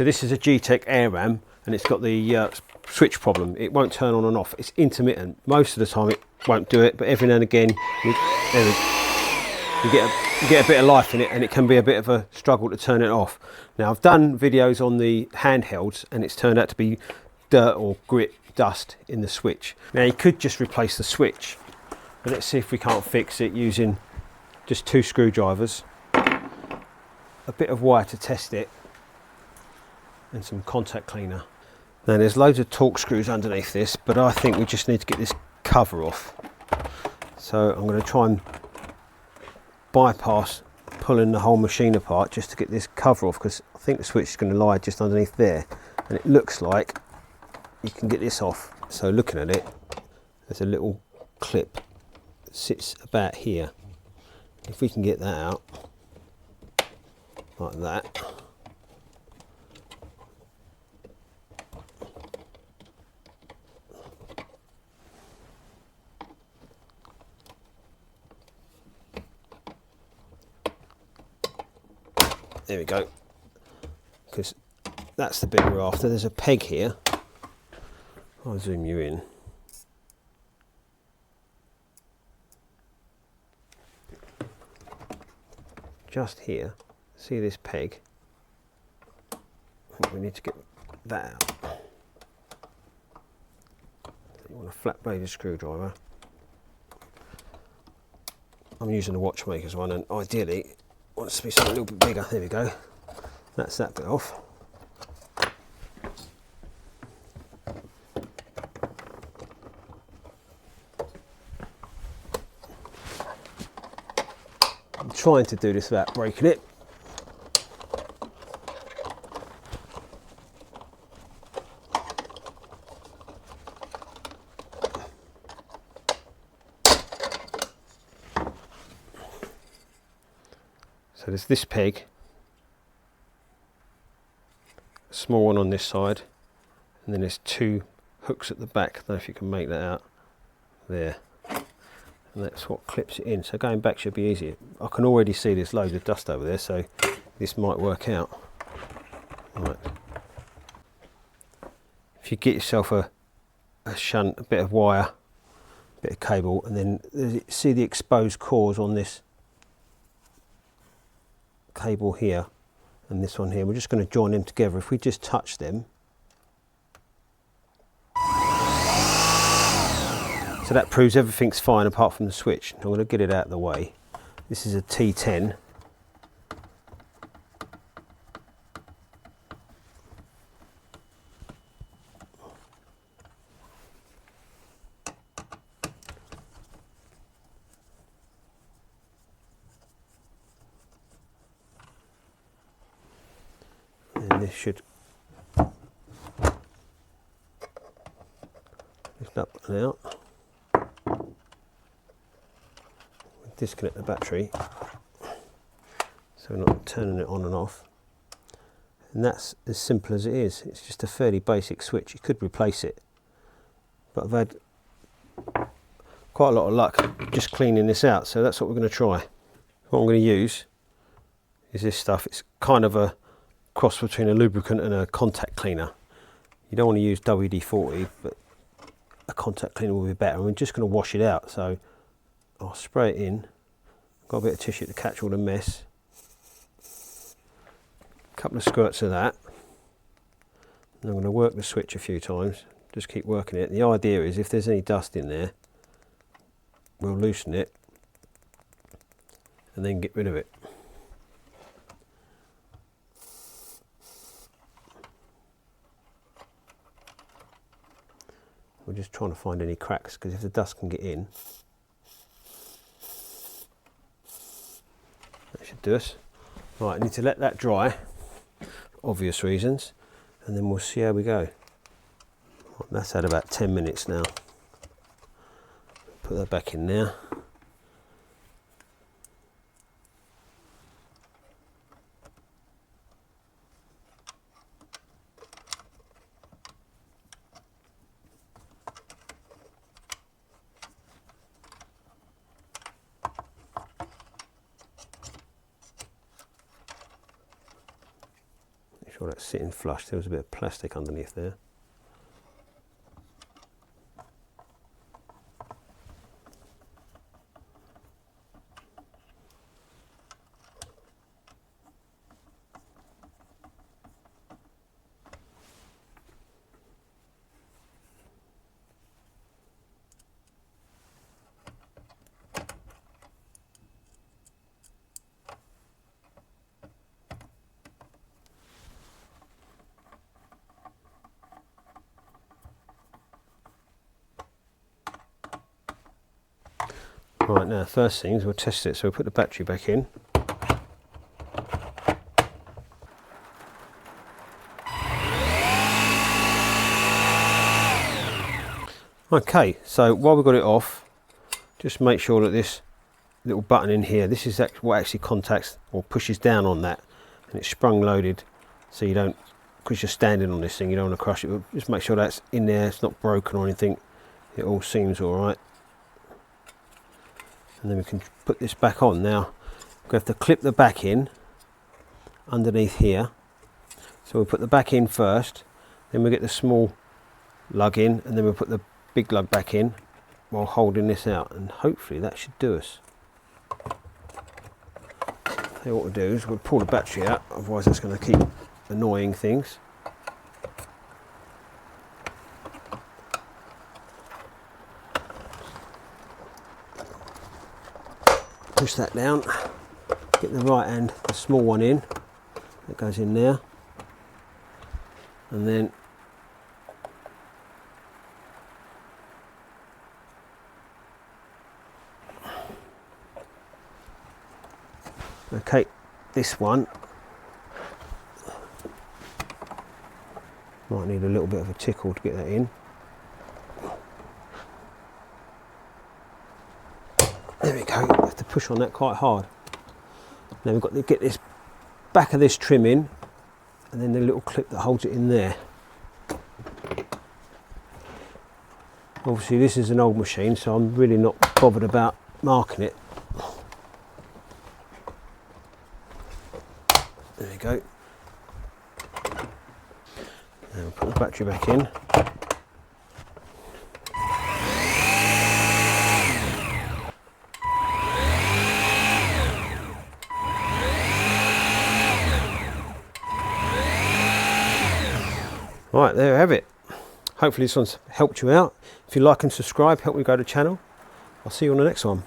So this is a Gtech Airram, and it's got the switch problem. It won't turn on and off. It's intermittent. Most of the time it won't do it, but every now and again you get a bit of life in it, and it can be a bit of a struggle to turn it off. Now, I've done videos on the handhelds, and it's turned out to be dirt or grit, dust in the switch. Now, you could just replace the switch, but let's see if we can't fix it using just 2 screwdrivers, a bit of wire to test it, and some contact cleaner. Now, there's loads of torque screws underneath this, but I think we just need to get this cover off. So I'm going to try and bypass pulling the whole machine apart just to get this cover off, because I think the switch is going to lie just underneath there, and it looks like you can get this off. So looking at it, there's a little clip that sits about here. If we can get that out like that, there we go, because that's the bit we're after. There's a peg here. I'll zoom you in. Just here, see this peg? I think we need to get that out. You want a flat bladed screwdriver. I'm using a watchmaker's one, and ideally it wants to be something a little bit bigger. There we go. That's that bit off. I'm trying to do this without breaking it. So there's this peg, a small one on this side, and then there's 2 hooks at the back. I don't know if you can make that out there. And that's what clips it in. So going back should be easier. I can already see there's loads of dust over there, so this might work out. Right. If you get yourself a shunt, a bit of wire, a bit of cable, and then see the exposed cores on this cable here and this one here. We're just going to join them together. If we just touch them, so that proves everything's fine apart from the switch. I'm going to get it out of the way. This is a T10. And this should lift up and out. Disconnect the battery so we're not turning it on and off, and that's as simple as it is. It's just a fairly basic switch. You could replace it, but I've had quite a lot of luck just cleaning this out, so that's what we're going to try. What I'm going to use is this stuff. It's kind of a cross between a lubricant and a contact cleaner. You don't want to use WD-40, but a contact cleaner will be better. And we're just going to wash it out, so I'll spray it in. Got a bit of tissue to catch all the mess. A couple of squirts of that. And I'm going to work the switch a few times. Just keep working it. The idea is if there's any dust in there, we'll loosen it and then get rid of it. We're just trying to find any cracks, because if the dust can get in, that should do us. Right, I need to let that dry, for obvious reasons, and then we'll see how we go. That's had about 10 minutes now. Put that back in there. sure that's sitting flush. There was a bit of plastic underneath there. Right, now first thing is we'll test it, so we'll put the battery back in. Okay, so while we've got it off, just make sure that this little button in here, this is what actually contacts or pushes down on that, and it's sprung loaded, so you don't, because you're standing on this thing, you don't want to crush it. Just make sure that's in there, it's not broken or anything, it all seems alright. And then we can put this back on. Now we have to clip the back in underneath here, so we'll put the back in first, then we'll get the small lug in, and then we'll put the big lug back in while holding this out, and hopefully that should do us. So what we'll do is we'll pull the battery out, otherwise that's going to keep annoying things. Push that down, get the right end, the small one in, that goes in there, and then okay, this one might need a little bit of a tickle to get that in. There we go, I have to push on that quite hard. Now we've got to get this back of this trim in, and then the little clip that holds it in there. Obviously this is an old machine, so I'm really not bothered about marking it. There we go. Now we'll put the battery back in. Right, there you have it. Hopefully this one's helped you out. If you like and subscribe, help me grow the channel. I'll see you on the next one.